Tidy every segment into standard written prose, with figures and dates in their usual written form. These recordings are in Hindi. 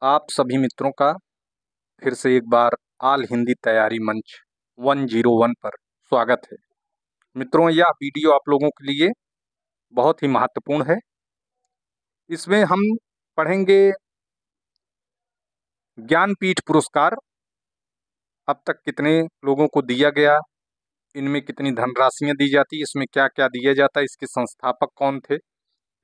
आप सभी मित्रों का फिर से एक बार ऑल हिंदी तैयारी मंच 101 पर स्वागत है। मित्रों, यह वीडियो आप लोगों के लिए बहुत ही महत्वपूर्ण है। इसमें हम पढ़ेंगे ज्ञानपीठ पुरस्कार अब तक कितने लोगों को दिया गया, इनमें कितनी धनराशियाँ दी जाती, इसमें क्या क्या दिया जाता, इसके संस्थापक कौन थे,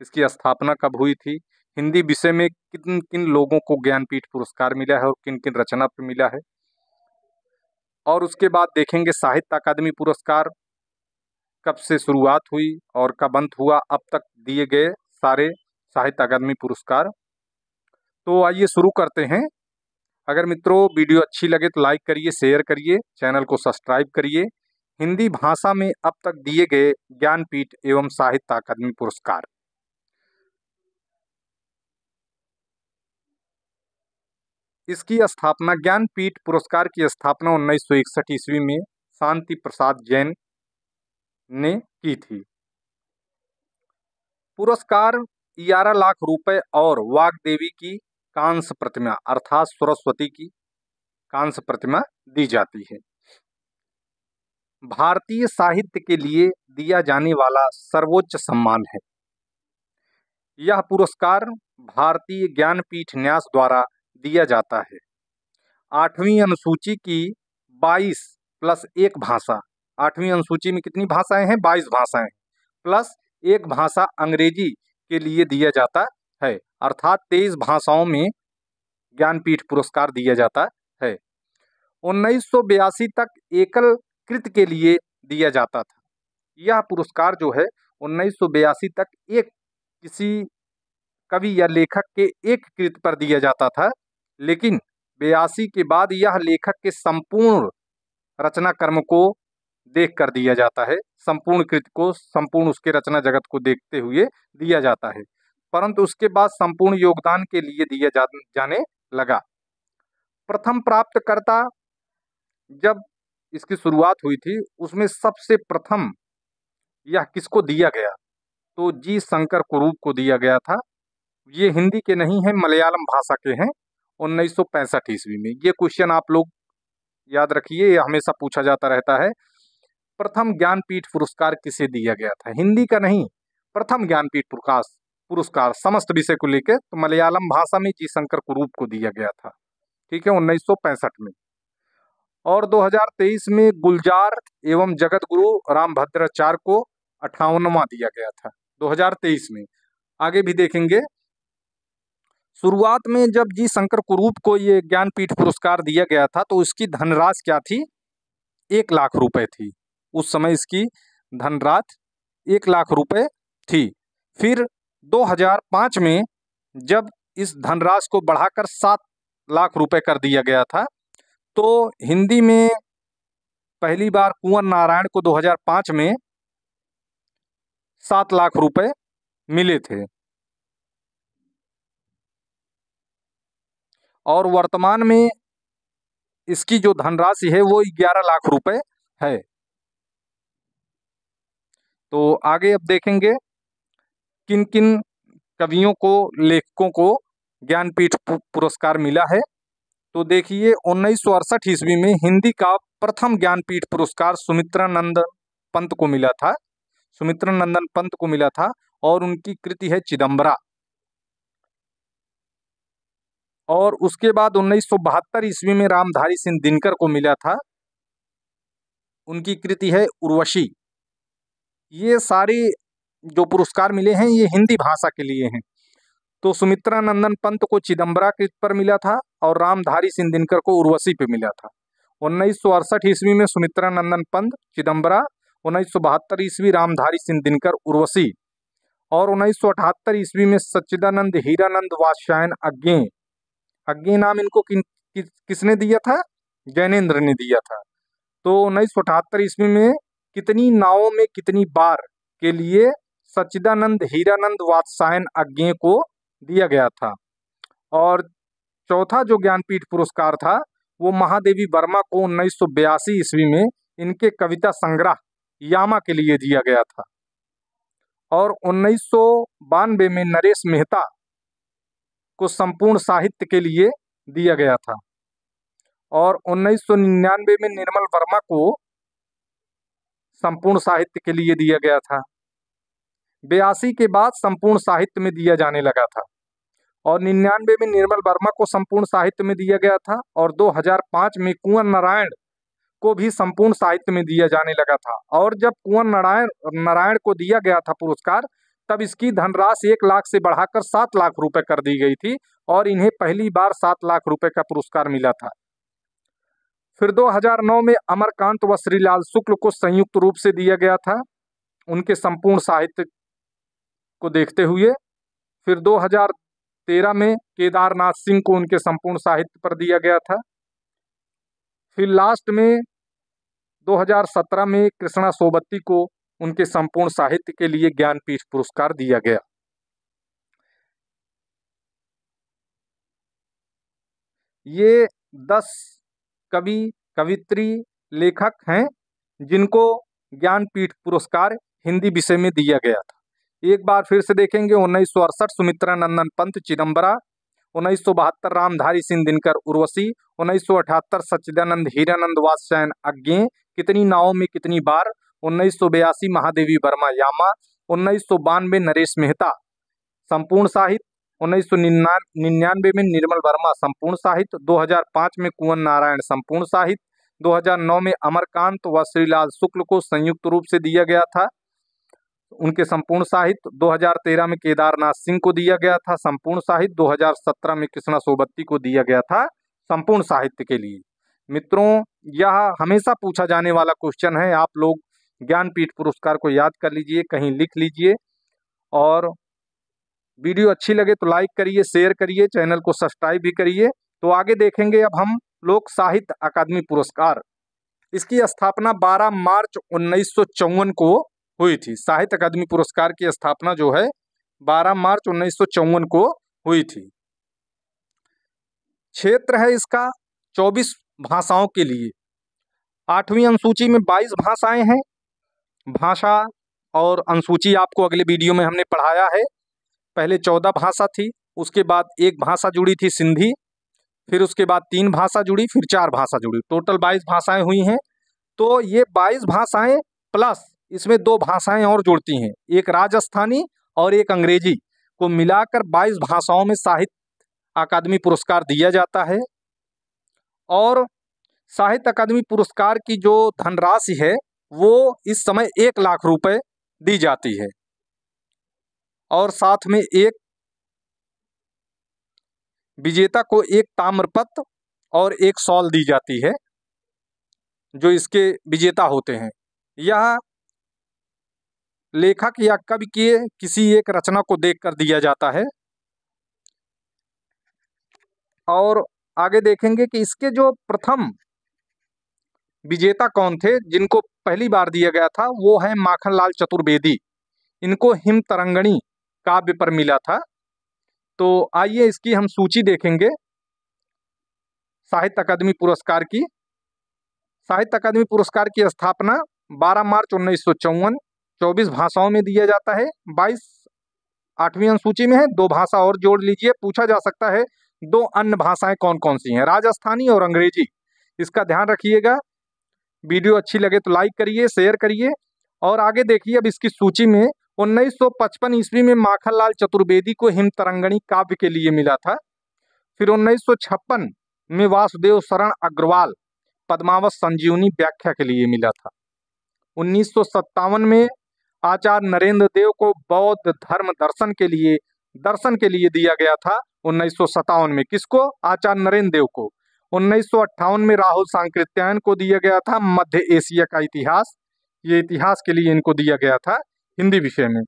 इसकी स्थापना कब हुई थी, हिंदी विषय में किन किन लोगों को ज्ञानपीठ पुरस्कार मिला है और किन किन रचना पर मिला है। और उसके बाद देखेंगे साहित्य अकादमी पुरस्कार कब से शुरुआत हुई और कब अंत हुआ, अब तक दिए गए सारे साहित्य अकादमी पुरस्कार। तो आइए शुरू करते हैं। अगर मित्रों वीडियो अच्छी लगे तो लाइक करिए, शेयर करिए, चैनल को सब्सक्राइब करिए। हिंदी भाषा में अब तक दिए गए ज्ञानपीठ एवं साहित्य अकादमी पुरस्कार। इसकी स्थापना, ज्ञानपीठ पुरस्कार की स्थापना 1961 ईस्वी में शांति प्रसाद जैन ने की थी। पुरस्कार 11 लाख रुपए और वाग्देवी की कांस्य प्रतिमा अर्थात सरस्वती की कांस्य प्रतिमा दी जाती है। भारतीय साहित्य के लिए दिया जाने वाला सर्वोच्च सम्मान है। यह पुरस्कार भारतीय ज्ञानपीठ न्यास द्वारा दिया जाता है। 8वीं अनुसूची की 22 प्लस 1 भाषा, 8वीं अनुसूची में कितनी भाषाएं हैं? 22 भाषाएं प्लस 1 भाषा अंग्रेजी के लिए दिया जाता है, अर्थात 23 भाषाओं में ज्ञानपीठ पुरस्कार दिया जाता है। 1982 तक एकल कृत के लिए दिया जाता था। यह पुरस्कार जो है 1982 तक एक किसी कवि या लेखक के एक कृत पर दिया जाता था, लेकिन 82 के बाद यह लेखक के संपूर्ण रचना कर्म को देख कर दिया जाता है, संपूर्ण कृत को, संपूर्ण उसके रचना जगत को देखते हुए दिया जाता है। परंतु उसके बाद संपूर्ण योगदान के लिए दिया जाने लगा। प्रथम प्राप्तकर्ता जब इसकी शुरुआत हुई थी उसमें सबसे प्रथम यह किसको दिया गया? तो जी शंकर कुरूप को दिया गया था। ये हिंदी के नहीं हैं, मलयालम भाषा के हैं। 1965 ईस्वी में। ये क्वेश्चन आप लोग याद रखिए, ये हमेशा पूछा जाता रहता है। प्रथम ज्ञानपीठ पुरस्कार किसे दिया गया था? हिंदी का नहीं, प्रथम ज्ञानपीठ पुरस्कार समस्त विषय को लेकर तो मलयालम भाषा में जी शंकर कुरूप को दिया गया था। ठीक है, 1965 में। और 2023 में गुलजार एवं जगत गुरु रामभद्राचार्य को 58वां दिया गया था 2023 में। आगे भी देखेंगे। शुरुआत में जब जी शंकर कुरूप को ये ज्ञानपीठ पुरस्कार दिया गया था तो उसकी धनराशि क्या थी? 1 लाख रुपए थी। उस समय इसकी धनराशि 1 लाख रुपए थी। फिर 2005 में जब इस धनराशि को बढ़ाकर 7 लाख रुपए कर दिया गया था, तो हिंदी में पहली बार कुंवर नारायण को 2005 में 7 लाख रुपए मिले थे। और वर्तमान में इसकी जो धनराशि है वो 11 लाख रुपए है। तो आगे अब देखेंगे किन किन कवियों को, लेखकों को ज्ञानपीठ पुरस्कार मिला है। तो देखिए 1968 ईस्वी में हिंदी का प्रथम ज्ञानपीठ पुरस्कार सुमित्रानंद पंत को मिला था। सुमित्रानंदन पंत को मिला था और उनकी कृति है चिदंबरा। और उसके बाद 1972 ईस्वी में रामधारी सिंह दिनकर को मिला था, उनकी कृति है उर्वशी। ये सारे जो पुरस्कार मिले हैं ये हिंदी भाषा के लिए हैं। तो सुमित्रानंदन पंत को चिदंबरा कृत पर मिला था और रामधारी सिंह दिनकर को उर्वशी पे मिला था। 1968 ईस्वी में सुमित्रानंदन पंत चिदंबरा, 1972 ईस्वी रामधारी सिंह दिनकर उर्वशी और 1978 ईस्वी में सच्चिदानंद हीरानंद वात्स्यायन अज्ञे। अज्ञे नाम इनको किसने दिया था? जैनेन्द्र ने दिया था। तो 1978 ईस्वी में कितनी नावों में कितनी बार के लिए सच्चिदानंद हीरानंद वात्स्यायन अज्ञे को दिया गया था। और चौथा जो ज्ञानपीठ पुरस्कार था वो महादेवी वर्मा को 1982 ईस्वी में इनके कविता संग्रह यामा के लिए दिया गया था। और 1992 में नरेश मेहता को संपूर्ण साहित्य के लिए दिया गया था और 1999 में निर्मल वर्मा को संपूर्ण साहित्य के लिए दिया गया था। 82 के बाद संपूर्ण साहित्य में दिया जाने लगा था और 99 में निर्मल वर्मा को संपूर्ण साहित्य में दिया गया था और 2005 में कुंवर नारायण को भी संपूर्ण साहित्य में दिया जाने लगा था। और जब कुंवर नारायण को दिया गया था पुरस्कार, तब इसकी धनराशि 1 लाख से बढ़ाकर 7 लाख रुपए कर दी गई थी और इन्हें पहली बार 7 लाख रुपए का पुरस्कार मिला था। फिर 2009 में अमरकांत व श्रीलाल शुक्ल को संयुक्त रूप से दिया गया था उनके संपूर्ण साहित्य को देखते हुए। फिर 2013 में केदारनाथ सिंह को उनके संपूर्ण साहित्य पर दिया गया था। फिर लास्ट में 2017 में कृष्णा सोबत्ती को उनके संपूर्ण साहित्य के लिए ज्ञानपीठ पुरस्कार दिया गया। ये 10 कवि, कवित्री, लेखक हैं जिनको ज्ञानपीठ पुरस्कार हिंदी विषय में दिया गया था। एक बार फिर से देखेंगे। 1968 सुमित्रा नंदन पंत चिदम्बरा, 1972 रामधारी सिंह दिनकर उर्वशी, 1978 सच्चिदानंद हीरानंद वात्स्यायन अज्ञेय, कितनी नावों में कितनी बार, 1982 महादेवी वर्मा यामा, 1992 नरेश मेहता संपूर्ण साहित्य, 1999 में निर्मल वर्मा संपूर्ण साहित्य, 2005 में कुंवर नारायण संपूर्ण साहित्य, 2009 में अमरकांत व श्रीलाल शुक्ल को संयुक्त रूप से दिया गया था उनके संपूर्ण साहित्य, 2013 में केदारनाथ सिंह को दिया गया था संपूर्ण साहित्य, 2017 में कृष्णा सोबत्ती को दिया गया था संपूर्ण साहित्य के लिए। मित्रों, यह हमेशा पूछा जाने वाला क्वेश्चन है। आप लोग ज्ञानपीठ पुरस्कार को याद कर लीजिए, कहीं लिख लीजिए और वीडियो अच्छी लगे तो लाइक करिए, शेयर करिए, चैनल को सब्सक्राइब भी करिए। तो आगे देखेंगे अब हम लोग साहित्य अकादमी पुरस्कार। इसकी स्थापना 12 मार्च 1954 को हुई थी। साहित्य अकादमी पुरस्कार की स्थापना जो है 12 मार्च 1954 को हुई थी। क्षेत्र है इसका 24 भाषाओं के लिए। 8वीं अनुसूची में 22 भाषाएं हैं। भाषा और अनुसूची आपको अगले वीडियो में हमने पढ़ाया है। पहले 14 भाषा थी, उसके बाद एक भाषा जुड़ी थी सिंधी, फिर उसके बाद 3 भाषा जुड़ी, फिर 4 भाषा जुड़ी, टोटल 22 भाषाएं हुई हैं। तो ये 22 भाषाएं प्लस इसमें 2 भाषाएं और जुड़ती हैं, एक राजस्थानी और एक अंग्रेजी, को मिलाकर 22 भाषाओं में साहित्य अकादमी पुरस्कार दिया जाता है। और साहित्य अकादमी पुरस्कार की जो धनराशि है वो इस समय 1 लाख रुपए दी जाती है और साथ में एक विजेता को एक ताम्रपत्र और एक शॉल दी जाती है जो इसके विजेता होते हैं। यह लेखक या कवि के किसी एक रचना को देखकर दिया जाता है। और आगे देखेंगे कि इसके जो प्रथम विजेता कौन थे जिनको पहली बार दिया गया था, वो है माखनलाल चतुर्वेदी। इनको हिम तरंगणी काव्य पर मिला था। तो आइए इसकी हम सूची देखेंगे साहित्य अकादमी पुरस्कार की। साहित्य अकादमी पुरस्कार की स्थापना 12 मार्च 1954, 24 भाषाओं में दिया जाता है। 22 8वीं अनुसूची में है, 2 भाषा और जोड़ लीजिए। पूछा जा सकता है 2 अन्य भाषाएं कौन कौन सी हैं, राजस्थानी और अंग्रेजी। इसका ध्यान रखिएगा। वीडियो अच्छी लगे तो लाइक करिए, शेयर करिए। और आगे देखिए अब इसकी सूची में 1955 ईस्वी में माखनलाल चतुर्वेदी को हिम तरंगणी काव्य के लिए मिला था। फिर 1956 में वासुदेव शरण अग्रवाल पद्मावत संजीवनी व्याख्या के लिए मिला था। 1957 में आचार्य नरेंद्र देव को बौद्ध धर्म दर्शन के लिए दिया गया था। 1957 में किसको? आचार्य नरेंद्र देव को। 1958 में राहुल सांकृत्यायन को दिया गया था मध्य एशिया का इतिहास। ये इतिहास के लिए इनको दिया गया था हिंदी विषय में।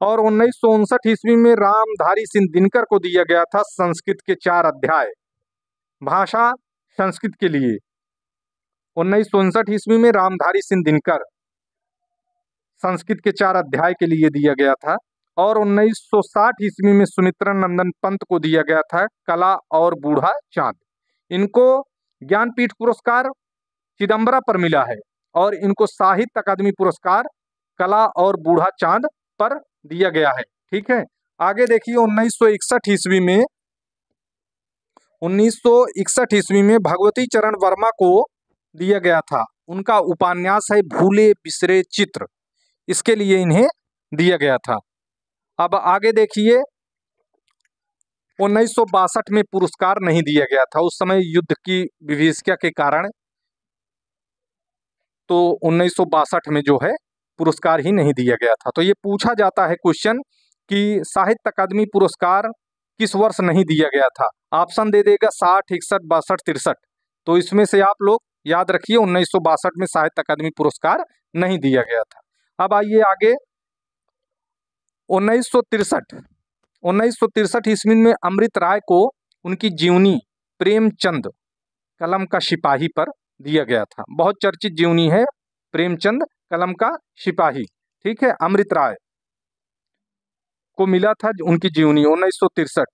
और 1959 ईस्वी में रामधारी सिंह दिनकर को दिया गया था संस्कृत के 4 अध्याय, भाषा संस्कृत के लिए। 1959 ईस्वी में रामधारी सिंह दिनकर संस्कृत के 4 अध्याय के लिए दिया गया था। और 1960 ईस्वी में सुमित्रा नंदन पंत को दिया गया था कला और बूढ़ा चांद। इनको ज्ञानपीठ पुरस्कार चिदम्बरा पर मिला है और इनको साहित्य अकादमी पुरस्कार कला और बूढ़ा चांद पर दिया गया है। ठीक है, आगे देखिए 1961 ईस्वी में 1961 ईस्वी में भगवती चरण वर्मा को दिया गया था। उनका उपन्यास है भूले बिसरे चित्र, इसके लिए इन्हें दिया गया था। अब आगे देखिए, 1962 में पुरस्कार नहीं दिया गया था, उस समय युद्ध की विभीषिका के कारण, तो 1962 में जो है पुरस्कार ही नहीं दिया गया था। तो ये पूछा जाता है क्वेश्चन कि साहित्य अकादमी पुरस्कार किस वर्ष नहीं दिया गया था। ऑप्शन दे देगा 60, 61, 62, 63। तो इसमें से आप लोग याद रखिए 1962 में साहित्य अकादमी पुरस्कार नहीं दिया गया था। अब आइए आगे, 1963 ईस्वी में अमृत राय को उनकी जीवनी प्रेमचंद कलम का सिपाही पर दिया गया था। बहुत चर्चित जीवनी है प्रेमचंद कलम का सिपाही, ठीक है। अमृत राय को मिला था उनकी जीवनी 1963,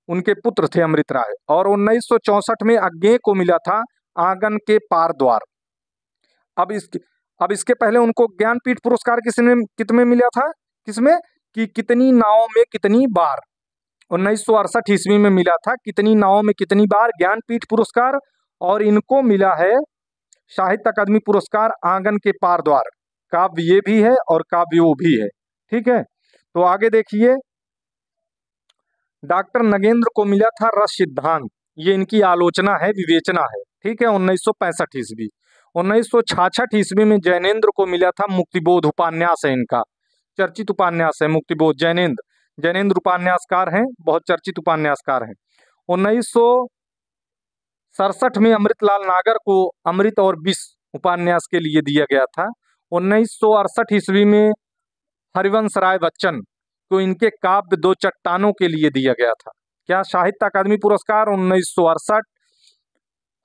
उनके पुत्र थे अमृत राय। और 1964 में अज्ञेय को मिला था आंगन के पार द्वार। अब इसके पहले उनको ज्ञानपीठ पुरस्कार कितने मिला था, किसमें, कि कितनी नावों में कितनी बार, 1968 ईस्वी में मिला था कितनी नावों में कितनी बार ज्ञानपीठ पुरस्कार। और इनको मिला है साहित्य अकादमी पुरस्कार आंगन के पार द्वार। काव्य ये भी है और काव्य वो भी है, ठीक है। तो आगे देखिए, डॉक्टर नगेंद्र को मिला था रस सिद्धांत, ये इनकी आलोचना है, विवेचना है, ठीक है, 1965 ईस्वी। 1966 ईस्वी में जैनेन्द्र को मिला था मुक्तिबोध, उपन्यास है इनका, चर्चित उपन्यास है मुक्तिबोध। जैनेन्द्र उपन्यासकार हैं, बहुत चर्चित उपन्यासकार हैं। 1967 में अमृतलाल नागर को अमृत और विष उपन्यास के लिए दिया गया था। 1968 ईस्वी में हरिवंश राय बच्चन को इनके काव्य दो चट्टानों के लिए दिया गया था। क्या, साहित्य अकादमी पुरस्कार 1968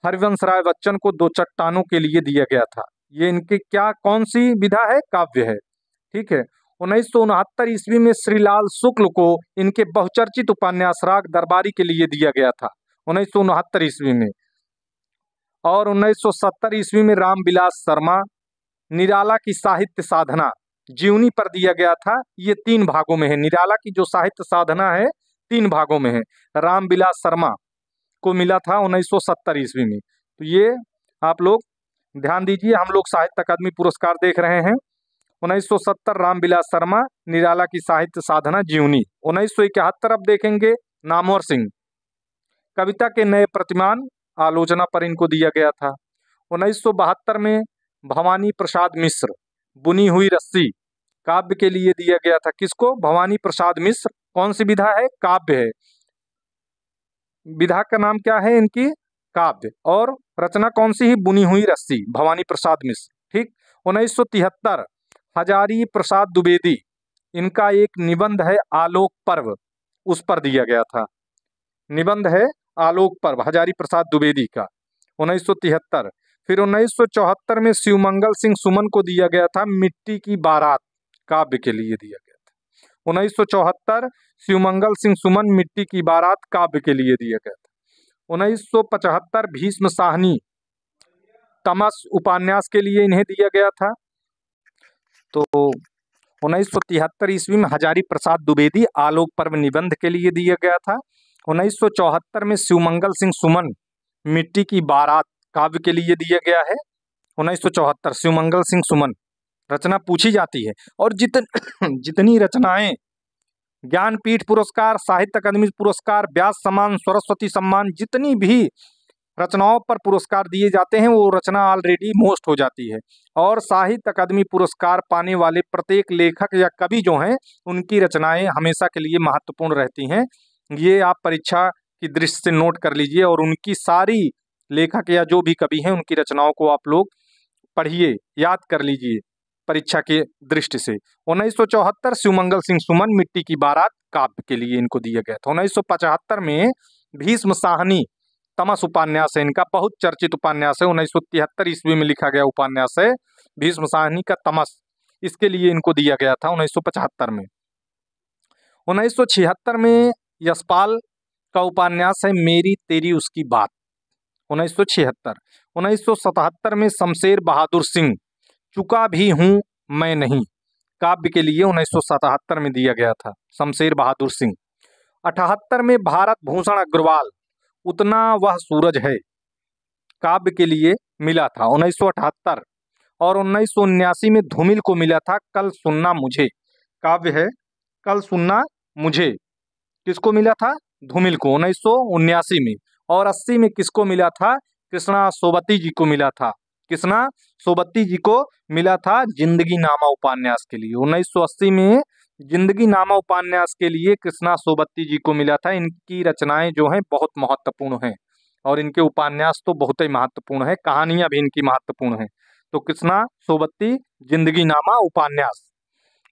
हरिवंश राय बच्चन को दो चट्टानों के लिए दिया गया था। ये इनके क्या, कौन सी विधा है, काव्य है, ठीक है। 1969 ईस्वी में श्रीलाल शुक्ल को इनके बहुचर्चित उपन्यास राग दरबारी के लिए दिया गया था, 1969 ईस्वी में। और 1970 ईस्वी में रामविलास शर्मा निराला की साहित्य साधना जीवनी पर दिया गया था। ये 3 भागों में है, निराला की जो साहित्य साधना है 3 भागों में है। रामविलास शर्मा को मिला था 1970 ईस्वी में। तो ये आप लोग ध्यान दीजिए, हम लोग साहित्य अकादमी पुरस्कार देख रहे हैं। 1970 रामविलास शर्मा निराला की साहित्य साधना जीवनी। 1971 अब देखेंगे, नामवर सिंह कविता के नए प्रतिमान आलोचना पर इनको दिया गया था। 1972 में भवानी प्रसाद मिश्र बुनी हुई रस्सी काव्य के लिए दिया गया था। किसको, भवानी प्रसाद मिश्र, कौन सी विधा है, काव्य है, विधा का नाम क्या है इनकी, काव्य, और रचना कौन सी है, बुनी हुई रस्सी, भवानी प्रसाद मिश्र, ठीक। 1973 हजारी प्रसाद द्विवेदी, इनका एक निबंध है आलोक पर्व, उस पर दिया गया था। निबंध है आलोक पर्व हजारी प्रसाद द्विवेदी का, 1973। फिर 1974 में शिवमंगल सिंह सुमन को दिया गया था मिट्टी की बारात, काव्य के लिए दिया गया था। 1974 शिवमंगल सिंह सुमन मिट्टी की बारात काव्य के लिए दिया गया था। 1975 भीष्म साहनी तमस उपन्यास के लिए इन्हें दिया गया था। तो 1973 ईस्वी में हजारी प्रसाद द्विवेदी आलोक पर्व निबंध के लिए दिया गया था। 1974 में शिवमंगल सिंह सुमन मिट्टी की बारात काव्य के लिए दिया गया है। 1974 शिवमंगल सिंह सुमन, रचना पूछी जाती है। और जितनी रचनाएं ज्ञानपीठ पुरस्कार, साहित्य अकादमी पुरस्कार, व्यास सम्मान, सरस्वती सम्मान, जितनी भी रचनाओं पर पुरस्कार दिए जाते हैं वो रचना ऑलरेडी मोस्ट हो जाती है। और साहित्य अकादमी पुरस्कार पाने वाले प्रत्येक लेखक या कवि जो हैं उनकी रचनाएं हमेशा के लिए महत्वपूर्ण रहती हैं। ये आप परीक्षा की दृष्टि से नोट कर लीजिए और उनकी सारी लेखक या जो भी कवि हैं उनकी रचनाओं को आप लोग पढ़िए, याद कर लीजिए परीक्षा के दृष्टि से। 1974 शिवमंगल सिंह सुमन मिट्टी की बारात काव्य के लिए इनको दिया गया था। 1975 में भीष्म साहनी तमस उपन्यास है इनका, बहुत चर्चित उपन्यास है, 1973 ईस्वी में लिखा गया उपन्यास है भीष्म साहनी का तमस, इसके लिए इनको दिया गया था 1975 में। 1976 में यशपाल का उपन्यास है मेरी तेरी उसकी बात, 1976। 1977 में शमशेर बहादुर सिंह चुका भी हूँ मैं नहीं काव्य के लिए 1977 में दिया गया था, शमशेर बहादुर सिंह। 78 में भारत भूषण अग्रवाल उतना वह सूरज है काव्य के लिए मिला था 1978। और 1979 में धूमिल को मिला था कल सुनना मुझे। काव्य है कल सुनना मुझे, किसको मिला था? धूमिल को 1979 में। और 80 में किसको मिला था? कृष्णा सोबती जी को मिला था। कृष्णा सोबती जी को मिला था जिंदगी नामा उपन्यास के लिए। 1980 में जिंदगी नामा उपन्यास के लिए कृष्णा सोबती जी को मिला था। इनकी रचनाएं जो हैं बहुत महत्वपूर्ण हैं और इनके उपन्यास तो बहुत ही महत्वपूर्ण है, कहानियां भी इनकी महत्वपूर्ण हैं। तो कृष्णा सोबती जिंदगी नामा उपन्यास।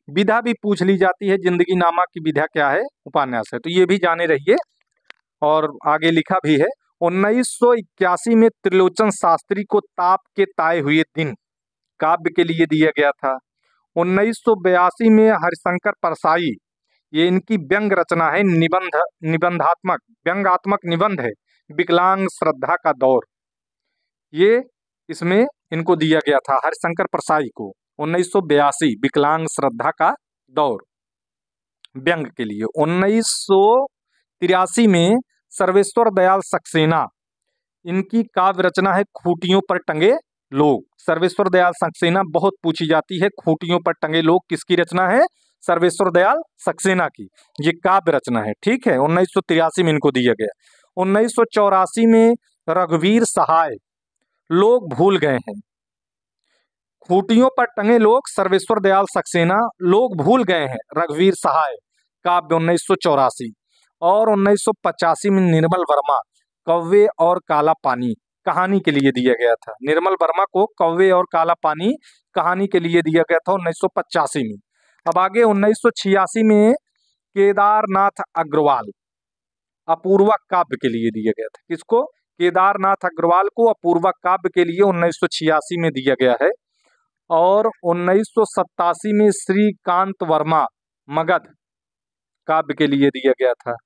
विधा भी पूछ ली जाती है, जिंदगी नामा की विधा क्या है? उपन्यास है, तो ये भी जाने रहिए। और आगे लिखा भी है 1981 में त्रिलोचन शास्त्री को ताप के ताए हुए दिन काव्य के लिए दिया गया था। 1982 में हरिशंकर परसाई, ये इनकी व्यंग रचना है, निबंधात्मक व्यंगात्मक निबंध है, विकलांग श्रद्धा का दौर। ये इसमें इनको दिया गया था हरिशंकर परसाई को 1982 विकलांग श्रद्धा का दौर व्यंग के लिए। 1983 में सर्वेश्वर दयाल सक्सेना, इनकी काव्य रचना है खूंटियों पर टंगे लोग। सर्वेश्वर दयाल सक्सेना बहुत पूछी जाती है। खूंटियों पर टंगे लोग किसकी रचना है? सर्वेश्वर दयाल सक्सेना की ये काव्य रचना है। ठीक है, 1983 में इनको दिया गया। 1984 में रघुवीर सहाय, लोग भूल गए हैं। खूंटियों पर टंगे लोग सर्वेश्वर दयाल सक्सेना, लोग भूल गए हैं रघुवीर सहाय, काव्य 1984। और 1985 में निर्मल वर्मा, कौवे और काला पानी, कहानी के लिए दिया गया था। निर्मल वर्मा को कौवे और काला पानी कहानी के लिए दिया गया था 1985 में। अब आगे 1986 में केदारनाथ अग्रवाल, अपूर्वा काव्य के लिए दिया गया था। किसको? केदारनाथ अग्रवाल को अपूर्वा काव्य के लिए 1986 में दिया गया है। और 1987 में श्रीकांत वर्मा मगध काव्य के लिए दिया गया था।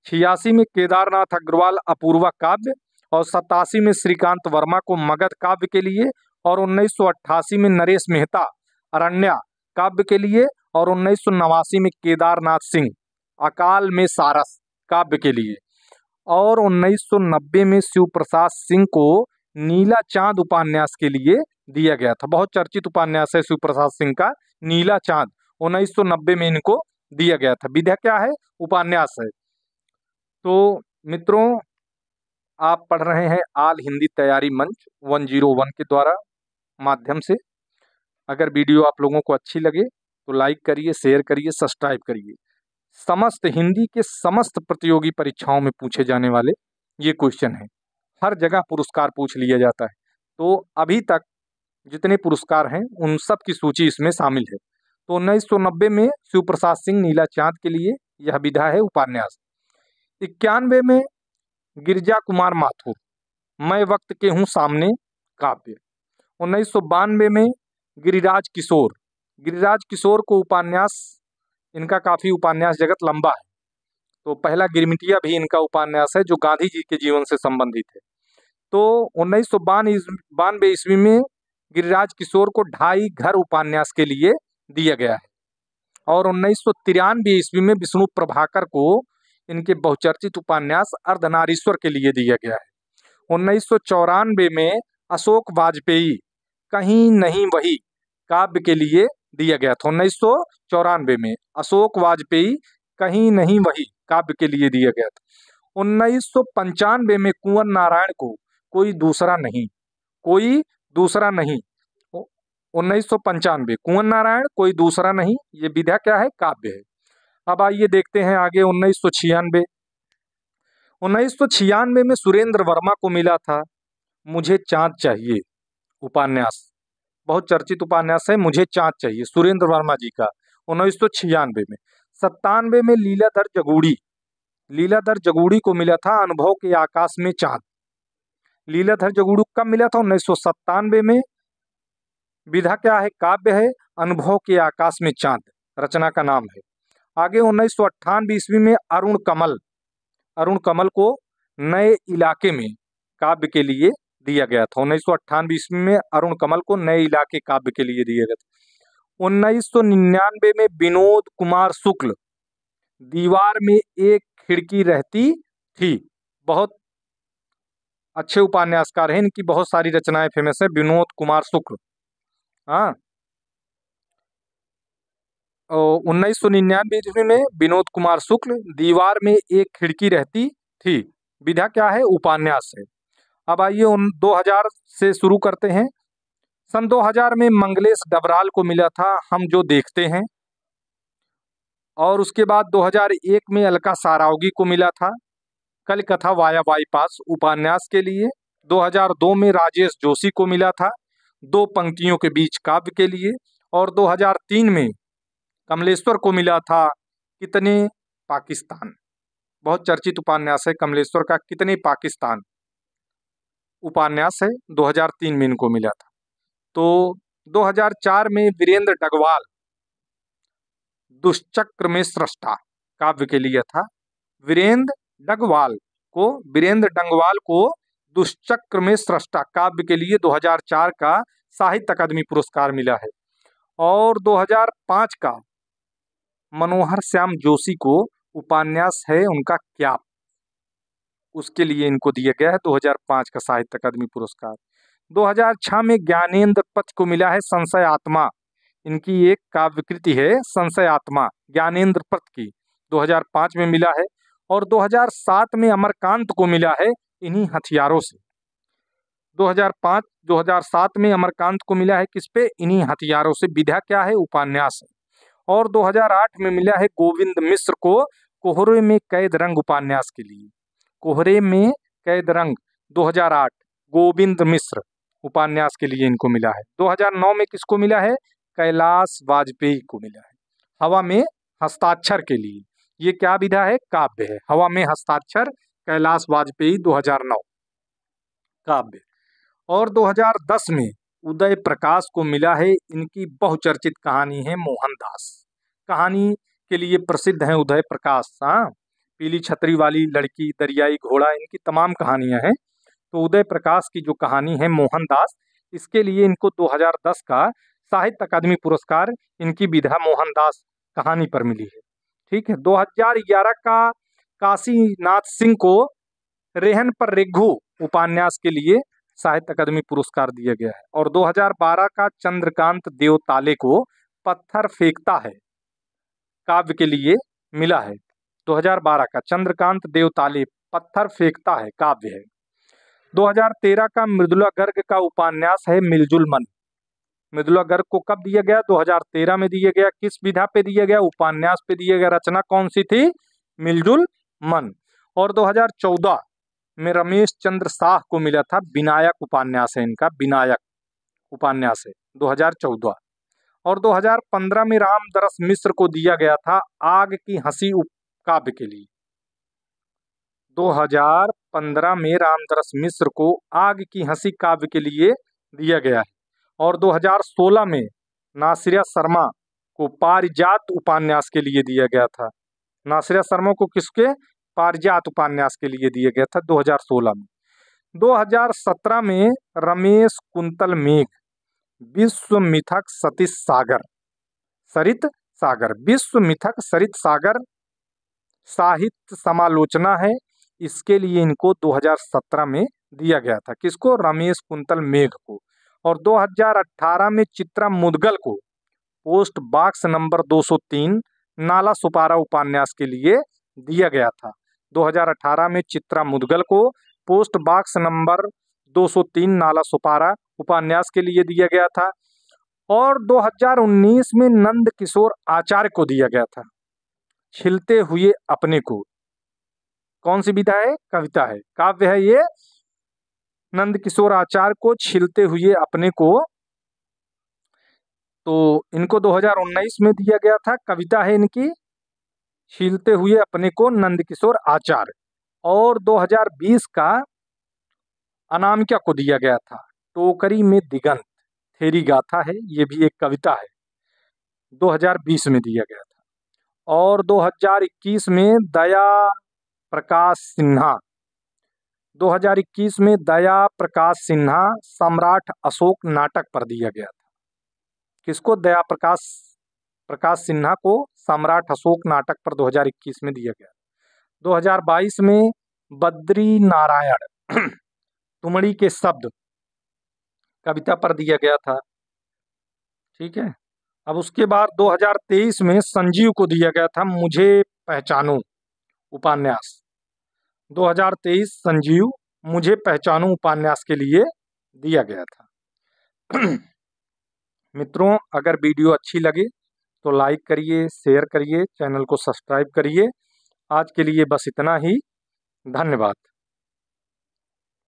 86 में केदारनाथ अग्रवाल अपूर्वा काव्य और 87 में श्रीकांत वर्मा को मगध काव्य के लिए। और 1988 में नरेश मेहता अरण्या काव्य के लिए। और 1989 में केदारनाथ सिंह अकाल में सारस काव्य के लिए। और 1990 में शिव प्रसाद सिंह को नीला चांद उपन्यास के लिए दिया गया था। बहुत चर्चित उपन्यास है शिव प्रसाद सिंह का नीला चांद, 1990 में इनको दिया गया था। विधा क्या है? उपन्यास है। तो मित्रों, आप पढ़ रहे हैं आल हिंदी तैयारी मंच 101 के द्वारा माध्यम से। अगर वीडियो आप लोगों को अच्छी लगे तो लाइक करिए, शेयर करिए, सब्सक्राइब करिए। समस्त हिंदी के समस्त प्रतियोगी परीक्षाओं में पूछे जाने वाले ये क्वेश्चन हैं। हर जगह पुरस्कार पूछ लिया जाता है। तो अभी तक जितने पुरस्कार हैं उन सब की सूची इसमें शामिल है। तो 1990 में शिव प्रसाद सिंह नीला चांद के लिए यह विधा है उपन्यास। 91 में गिरिजा कुमार माथुर मैं वक्त के हूँ सामने काव्य। 1992 में गिरिराज किशोर को उपन्यास, इनका काफी उपन्यास जगत लंबा है, तो पहला गिरमिटिया भी इनका उपन्यास है जो गांधी जी के जीवन से संबंधित है। तो 1992 ईस्वी में गिरिराज किशोर को ढाई घर उपन्यास के लिए दिया गया है। और 1993 ईस्वी में विष्णु प्रभाकर को इनके बहुचर्चित उपन्यास अर्धनारीश्वर के लिए दिया गया है। 1994 में अशोक वाजपेयी कहीं नहीं वही काव्य के लिए दिया गया था। 1994 में अशोक वाजपेयी कहीं नहीं वही काव्य के लिए दिया गया था। 1995 में कुंवर नारायण को कोई दूसरा नहीं 1995 कुंवर नारायण कोई दूसरा नहीं, ये विधा क्या है? काव्य है। अब आइए देखते हैं आगे 1996 में सुरेंद्र वर्मा को मिला था मुझे चाँद चाहिए उपन्यास। बहुत चर्चित उपन्यास है मुझे चाँद चाहिए, सुरेंद्र वर्मा जी का 1996 में। 97 में लीलाधर जगूड़ी को मिला था अनुभव के आकाश में चाँद। लीलाधर जगूड़ी कब मिला था? 1997 में। विधा क्या है? काव्य है, अनुभव के आकाश में चाँद रचना का नाम है। आगे 1998 ईस्वी में अरुण कमल को नए इलाके में काव्य के लिए दिया गया था। 1998 ईस्वी में अरुण कमल को नए इलाके काव्य के लिए दिया गया था। 1999 में विनोद कुमार शुक्ल दीवार में एक खिड़की रहती थी बहुत अच्छे उपन्यासकार हैं, इनकी बहुत सारी रचनाएं फेमस है। विनोद कुमार शुक्ल, हाँ, 1999 ईस्वी में विनोद कुमार शुक्ल, दीवार में एक खिड़की रहती थी, विधा क्या है, उपन्यास है। अब आइए उन 2000 से शुरू करते हैं। सन 2000 में मंगलेश डबराल को मिला था हम जो देखते हैं, और उसके बाद 2001 में अलका सारावगी को मिला था कल कथा वाया बाईपास उपन्यास के लिए। 2002 में राजेश जोशी को मिला था दो पंक्तियों के बीच काव्य के लिए। और 2003 में कमलेश्वर को मिला था कितने पाकिस्तान। बहुत चर्चित उपन्यास है कमलेश्वर का कितने पाकिस्तान उपन्यास है, 2003 में इनको मिला था। तो 2004 में वीरेंद्र डगवाल दुष्चक्र में सृष्टा काव्य के लिए था। वीरेंद्र डंगवाल को दुष्चक्र में सृष्टा काव्य के लिए 2004 का साहित्य अकादमी पुरस्कार मिला है। और 2005 का मनोहर श्याम जोशी को उपन्यास है उनका क्या, उसके लिए इनको दिया गया है 2005 का साहित्य अकादमी पुरस्कार। 2006 में ज्ञानेंद्र पथ को मिला है संशय आत्मा, इनकी एक काव्य कृति है संशय आत्मा ज्ञानेंद्र पथ की, 2005 में मिला है। और 2007 में अमरकांत को मिला है इन्हीं हथियारों से। 2007 में अमरकांत को मिला है किस पे, इन्हीं हथियारों से, विधा क्या है, उपन्यास है। और 2008 में मिला है गोविंद मिश्र को कोहरे में कैद रंग उपन्यास के लिए। कोहरे में कैद रंग 2008 गोविंद मिश्र उपन्यास के लिए इनको मिला है। 2009 में किसको मिला है, कैलाश वाजपेयी को मिला है हवा में हस्ताक्षर के लिए। ये क्या विधा है, काव्य है, हवा में हस्ताक्षर कैलाश वाजपेयी 2009 काव्य। और 2010 में उदय प्रकाश को मिला है, इनकी बहुचर्चित कहानी है मोहनदास। कहानी के लिए प्रसिद्ध हैं उदय प्रकाश, हाँ, पीली छतरी वाली लड़की, दरियाई घोड़ा, इनकी तमाम कहानियां हैं। तो उदय प्रकाश की जो कहानी है मोहनदास, इसके लिए इनको 2010 का साहित्य अकादमी पुरस्कार इनकी विधा मोहनदास कहानी पर मिली है। ठीक है। 2011 का काशीनाथ सिंह को रेहन पर रेघु उपन्यास के लिए साहित्य अकादमी पुरस्कार दिया गया है। और 2012 का चंद्रकांत देवताले को पत्थर फेंकता है काव्य के लिए मिला है। 2012 का चंद्रकांत देवताले पत्थर फेंकता है काव्य है। 2013 का मृदुला गर्ग का उपन्यास है मिलजुल मन। मृदुला गर्ग को कब दिया गया, 2013 में दिया गया। किस विधा पे दिया गया, उपन्यास पे दिया गया। रचना कौन सी थी, मिलजुल मन। और 2014 में रमेश चंद्र शाह को मिला था विनायक उपन्यास है इनका, विनायक उपन्यास है 2014। और 2015 में रामदरस मिश्र को दिया गया था आग की हंसी काव्य के लिए। 2015 में रामदरस मिश्र को आग की हंसी काव्य के लिए दिया गया है। और 2016 में नासिरा शर्मा को पारिजात उपन्यास के लिए दिया गया था। नासिरा शर्मा को किसके, पारिजात उपन्यास के लिए दिया गया था 2016 में। 2017 में रमेश कुंतल मेघ विश्व मिथक सरित सागर विश्व मिथक सरित सागर साहित्य समालोचना है, इसके लिए इनको 2017 में दिया गया था। किसको, रमेश कुंतल मेघ को। और 2018 में चित्रा मुदगल को पोस्ट बॉक्स नंबर 203 नाला सुपारा उपन्यास के लिए दिया गया था। 2018 में चित्रा मुदगल को पोस्ट बॉक्स नंबर 203 नाला सुपारा उपन्यास के लिए दिया गया था। और 2019 में नंद किशोर आचार्य को दिया गया था खिलते हुए अपने को। कौन सी विधा है, कविता है, काव्य है ये। नंद किशोर आचार्य को खिलते हुए अपने को, तो इनको 2019 में दिया गया था। कविता है इनकी खिलते हुए अपने को, नंद किशोर आचार्य। और 2020 का अनामिका को दिया गया था टोकरी में दिगंत थेरी गाथा है, ये भी एक कविता है, 2020 में दिया गया था। और 2021 में दया प्रकाश सिन्हा 2021 में दया प्रकाश सिन्हा सम्राट अशोक नाटक पर दिया गया था। किसको, दया प्रकाश सिन्हा को सम्राट अशोक नाटक पर 2021 में दिया गया। 2022 में बद्री नारायण तुमड़ी के शब्द कविता पर दिया गया था। ठीक है। अब उसके बाद 2023 में संजीव को दिया गया था मुझे पहचानो उपन्यास। 2023 संजीव मुझे पहचानो उपन्यास के लिए दिया गया था। मित्रों, अगर वीडियो अच्छी लगे तो लाइक करिए, शेयर करिए, चैनल को सब्सक्राइब करिए। आज के लिए बस इतना ही। धन्यवाद।